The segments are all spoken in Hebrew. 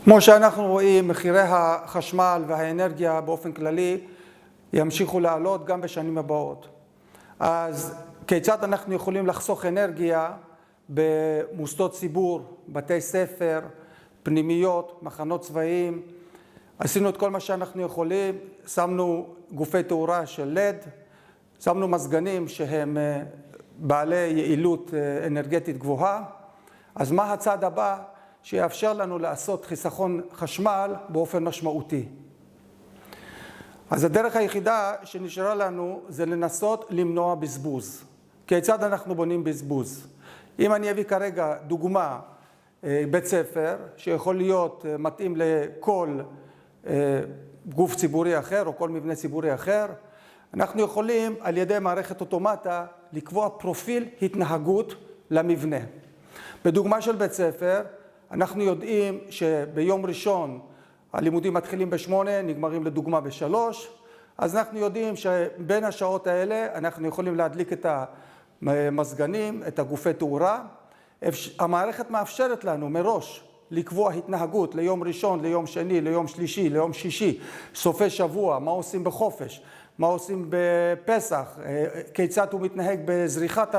כמו שאנחנו רואים, מחירי החשמל והאנרגיה באופן כללי ימשיכו לעלות גם בשנים הבאות. אז כיצד אנחנו יכולים לחסוך אנרגיה במוסדות ציבור, בתי ספר, פנימיות, מחנות צבאיים? עשינו את כל מה שאנחנו יכולים, שמנו גופי תאורה של LED, שמנו מזגנים שהם בעלי יעילות אנרגטית גבוהה. אז מה הצעד הבא שיאפשר לנו לעשות חיסכון חשמל באופן משמעותי? אז הדרך היחידה שנשארה לנו זה לנסות למנוע בזבוז. כיצד אנחנו בונים בזבוז? אם אני אביא כרגע דוגמה, בית ספר שיכול להיות מתאים לכל גוף ציבורי אחר או כל מבנה ציבורי אחר, אנחנו יכולים על ידי מערכת אוטומטה לקבוע פרופיל התנהגות למבנה. בדוגמה של בית ספר, אנחנו יודעים שביום ראשון הלימודים מתחילים ב8, נגמרים לדוגמה ב3, אז אנחנו יודעים שבין השעות האלה אנחנו יכולים להדליק את המזגנים, את הגופי תאורה. המערכת מאפשרת לנו מראש לקבוע התנהגות ליום ראשון, ליום שני, ליום שלישי, ליום שישי, סופי שבוע, מה עושים בחופש, מה עושים בפסח, כיצד הוא מתנהג בזריחת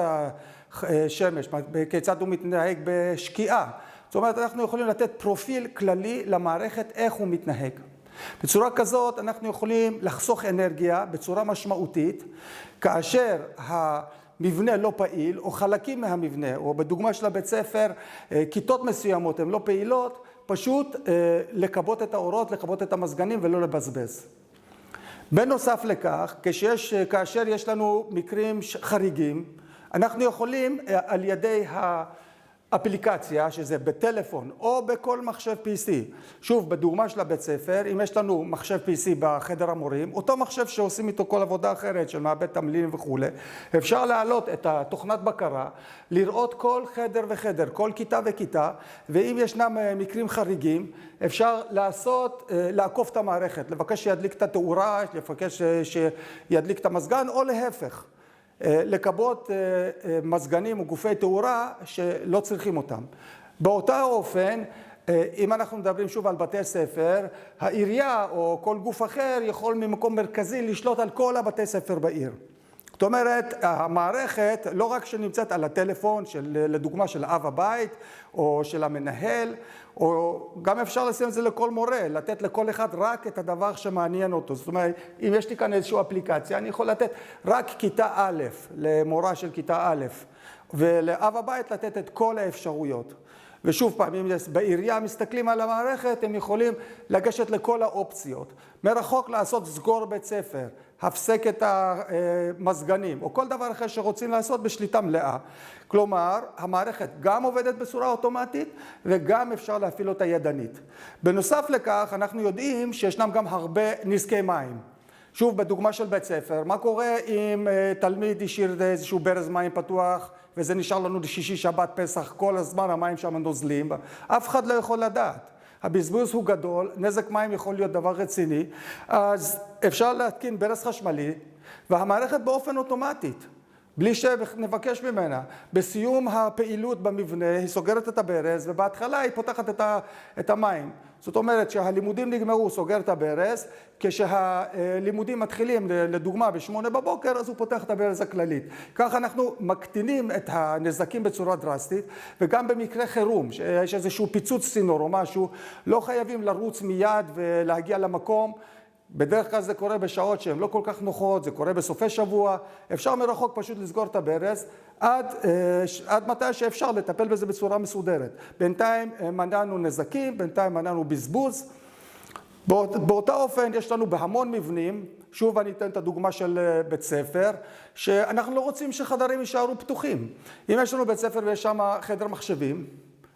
השמש, כיצד הוא מתנהג בשקיעה. זאת אומרת, אנחנו יכולים לתת פרופיל כללי למערכת איך הוא מתנהג. בצורה כזאת אנחנו יכולים לחסוך אנרגיה בצורה משמעותית, כאשר המבנה לא פעיל, או חלקים מהמבנה, או בדוגמה של הבית ספר, כיתות מסוימות הן לא פעילות, פשוט לכבות את האורות, לכבות את המזגנים ולא לבזבז. בנוסף לכך, כאשר יש לנו מקרים חריגים, אנחנו יכולים על ידי אפליקציה, שזה בטלפון או בכל מחשב PC. שוב, בדוגמה של הבית ספר, אם יש לנו מחשב PC בחדר המורים, אותו מחשב שעושים איתו כל עבודה אחרת של מעבד תמלילים וכו', אפשר להעלות את התוכנת בקרה, לראות כל חדר וחדר, כל כיתה וכיתה, ואם ישנם מקרים חריגים, אפשר לעקוף את המערכת, לבקש שידליק את התאורה, לבקש שידליק את המזגן, או להפך. לכבות מזגנים וגופי תאורה שלא צריכים אותם. באותה אופן, אם אנחנו מדברים שוב על בתי ספר, העירייה או כל גוף אחר יכול ממקום מרכזי לשלוט על כל הבתי ספר בעיר. זאת אומרת, המערכת לא רק שנמצאת על הטלפון, לדוגמה של אב הבית או של המנהל, או גם אפשר לשים את זה לכל מורה, לתת לכל אחד רק את הדבר שמעניין אותו. זאת אומרת, אם יש לי כאן איזושהי אפליקציה, אני יכול לתת רק כיתה א', למורה של כיתה א', ולאב הבית לתת את כל האפשרויות. ושוב פעם, אם בעירייה מסתכלים על המערכת, הם יכולים לגשת לכל האופציות. מרחוק לעשות סגור בית ספר, הפסק את המזגנים, או כל דבר אחר שרוצים לעשות בשליטה מלאה. כלומר, המערכת גם עובדת בצורה אוטומטית, וגם אפשר להפעיל אותה ידנית. בנוסף לכך, אנחנו יודעים שישנם גם הרבה נזקי מים. שוב, בדוגמה של בית ספר, מה קורה אם תלמיד השאיר איזשהו ברז מים פתוח, וזה נשאר לנו לשישי, שבת, פסח, כל הזמן המים שם נוזלים, אף אחד לא יכול לדעת. הבזבוז הוא גדול, נזק מים יכול להיות דבר רציני, אז אפשר להתקין ברז חשמלי, והמערכת באופן אוטומטית, בלי שנבקש ממנה. בסיום הפעילות במבנה, היא סוגרת את הברז, ובהתחלה היא פותחת את המים. זאת אומרת שהלימודים נגמרו, סוגר את הברז, כשהלימודים מתחילים, לדוגמה, ב8 בבוקר, אז הוא פותח את הברז הכללית. כך אנחנו מקטינים את הנזקים בצורה דרסטית, וגם במקרה חירום, שיש איזשהו פיצוץ צינור או משהו, לא חייבים לרוץ מיד ולהגיע למקום. בדרך כלל זה קורה בשעות שהן לא כל כך נוחות, זה קורה בסופי שבוע, אפשר מרחוק פשוט לסגור את הברז, עד מתי שאפשר לטפל בזה בצורה מסודרת. בינתיים מנענו נזקים, בינתיים מנענו בזבוז. באותה אופן יש לנו בהמון מבנים, שוב אני אתן את הדוגמה של בית ספר, שאנחנו לא רוצים שחדרים יישארו פתוחים. אם יש לנו בית ספר ויש שם חדר מחשבים,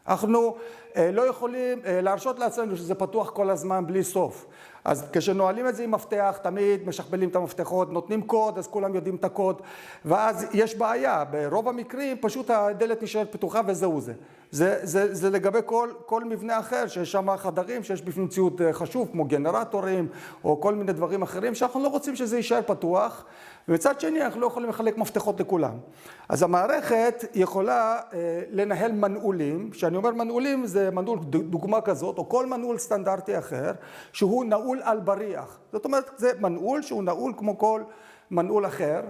אנחנו לא יכולים להרשות לעצמנו שזה פתוח כל הזמן בלי סוף. אז כשנועלים את זה עם מפתח, תמיד משכפלים את המפתחות, נותנים קוד, אז כולם יודעים את הקוד, ואז יש בעיה. ברוב המקרים פשוט הדלת נשארת פתוחה וזהו זה. זה לגבי כל מבנה אחר, שיש שם חדרים, שיש בפנים ציוד חשוב, כמו גנרטורים, או כל מיני דברים אחרים, שאנחנו לא רוצים שזה יישאר פתוח, ובצד שני אנחנו לא יכולים לחלק מפתחות לכולם. אז המערכת יכולה לנהל מנעולים, שאני אומר מנעולים זה איזה מנעול, דוגמה כזאת, או כל מנעול סטנדרטי אחר, שהוא נעול על בריח. זאת אומרת, זה מנעול שהוא נעול כמו כל מנעול אחר,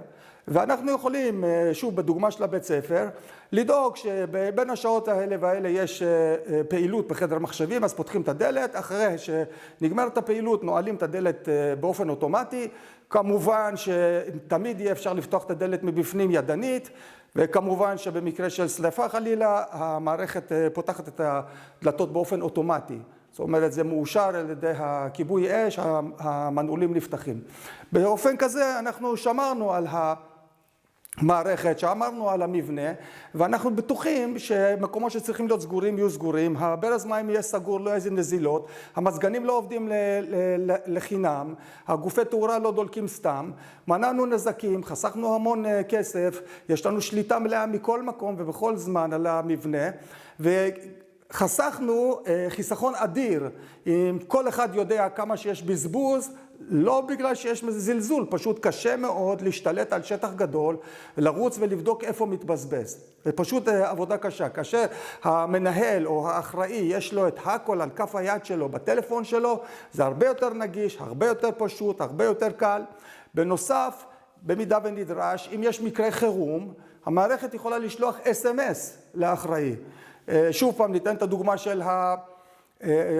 ואנחנו יכולים, שוב בדוגמה של הבית ספר, לדאוג שבין השעות האלה והאלה יש פעילות בחדר מחשבים, אז פותחים את הדלת, אחרי שנגמרת הפעילות נועלים את הדלת באופן אוטומטי, כמובן שתמיד יהיה אפשר לפתוח את הדלת מבפנים ידנית, וכמובן שבמקרה של שריפה חלילה, המערכת פותחת את הדלתות באופן אוטומטי. זאת אומרת, זה מאושר על ידי הכיבוי אש, המנעולים נפתחים. באופן כזה אנחנו שמרנו על המערכת, שמרנו על המבנה, ואנחנו בטוחים שמקומות שצריכים להיות סגורים יהיו סגורים, הברז מים יהיה סגור, לא איזה נזילות, המזגנים לא עובדים לחינם, הגופי תאורה לא דולקים סתם, מנענו נזקים, חסכנו המון כסף, יש לנו שליטה מלאה מכל מקום ובכל זמן על המבנה, חסכנו חיסכון אדיר, אם כל אחד יודע כמה שיש בזבוז, לא בגלל שיש זלזול, פשוט קשה מאוד להשתלט על שטח גדול, לרוץ ולבדוק איפה מתבזבז. זה פשוט עבודה קשה. כאשר המנהל או האחראי יש לו את הכל על כף היד שלו, בטלפון שלו, זה הרבה יותר נגיש, הרבה יותר פשוט, הרבה יותר קל. בנוסף, במידה ונדרש, אם יש מקרה חירום, המערכת יכולה לשלוח SMS לאחראי. שוב פעם ניתן את הדוגמה של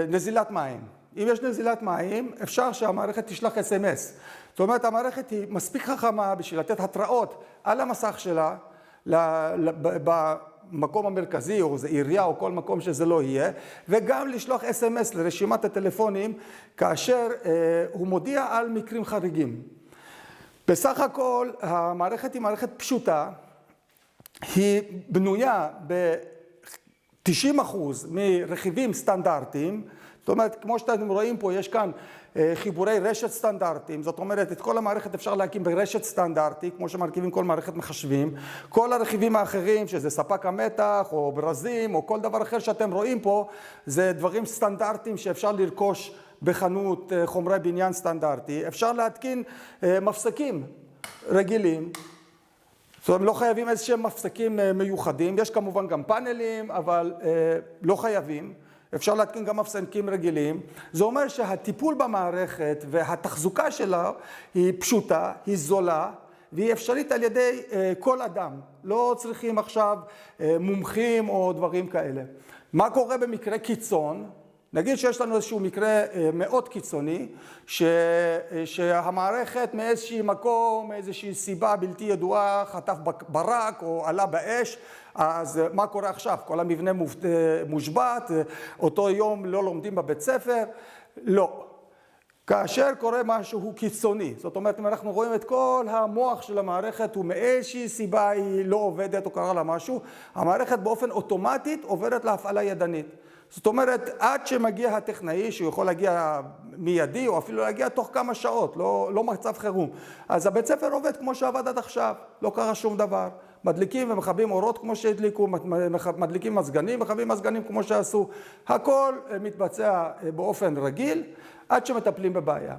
נזילת מים. אם יש נזילת מים, אפשר שהמערכת תשלח SMS. זאת אומרת, המערכת היא מספיק חכמה בשביל לתת התראות על המסך שלה, במקום המרכזי, או זה עירייה, או כל מקום שזה לא יהיה, וגם לשלוח SMS לרשימת הטלפונים, כאשר הוא מודיע על מקרים חריגים. בסך הכל, המערכת היא מערכת פשוטה, היא בנויה ב-90% מרכיבים סטנדרטיים, זאת אומרת, כמו שאתם רואים פה, יש כאן חיבורי רשת סטנדרטיים, זאת אומרת, את כל המערכת אפשר להקים ברשת סטנדרטי, כמו שמרכיבים כל מערכת מחשבים. כל הרכיבים האחרים, שזה ספק המתח, או ברזים, או כל דבר אחר שאתם רואים פה, זה דברים סטנדרטיים שאפשר לרכוש בחנות חומרי בניין סטנדרטי. אפשר להתקין מפסקים רגילים, זאת אומרת, לא חייבים איזשהם מפסקים מיוחדים, יש כמובן גם פאנלים, אבל לא חייבים. אפשר להתקין גם מפסקים רגילים. זה אומר שהטיפול במערכת והתחזוקה שלה היא פשוטה, היא זולה, והיא אפשרית על ידי כל אדם. לא צריכים עכשיו מומחים או דברים כאלה. מה קורה במקרה קיצון? נגיד שיש לנו איזשהו מקרה מאוד קיצוני, שהמערכת מאיזשהי מקום, מאיזושהי סיבה בלתי ידועה, חטף ברק או עלה באש, אז מה קורה עכשיו? כל המבנה מושבת, אותו יום לא לומדים בבית ספר? לא. כאשר קורה משהו קיצוני, זאת אומרת, אם אנחנו רואים את כל המוח של המערכת, ומאיזושהי סיבה היא לא עובדת או קרה לה משהו, המערכת באופן אוטומטית עוברת להפעלה ידנית. זאת אומרת, עד שמגיע הטכנאי, שהוא יכול להגיע מיידי, או אפילו להגיע תוך כמה שעות, לא מצב חירום. אז הבית ספר עובד כמו שעבד עד עכשיו, לא קרה שום דבר. מדליקים ומכבים אורות כמו שהדליקו, מדליקים מזגנים, מכבים מזגנים כמו שעשו. הכל מתבצע באופן רגיל, עד שמטפלים בבעיה.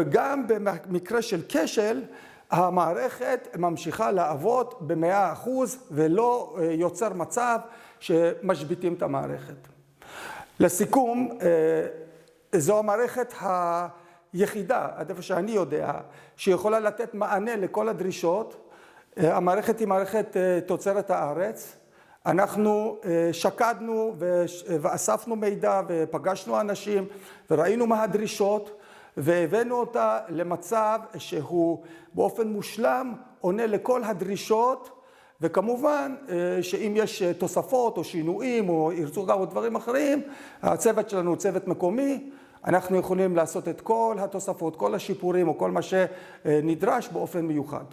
גם במקרה של כשל, המערכת ממשיכה לעבוד ב100% ולא יוצר מצב שמשביתים את המערכת. לסיכום, זו המערכת היחידה, עד איפה שאני יודע, שיכולה לתת מענה לכל הדרישות. המערכת היא מערכת תוצרת הארץ. אנחנו שקדנו ואספנו מידע ופגשנו אנשים וראינו מה הדרישות והבאנו אותה למצב שהוא באופן מושלם עונה לכל הדרישות, וכמובן שאם יש תוספות או שינויים או ירצו גם דברים אחרים, הצוות שלנו הוא צוות מקומי, אנחנו יכולים לעשות את כל התוספות, כל השיפורים או כל מה שנדרש באופן מיוחד.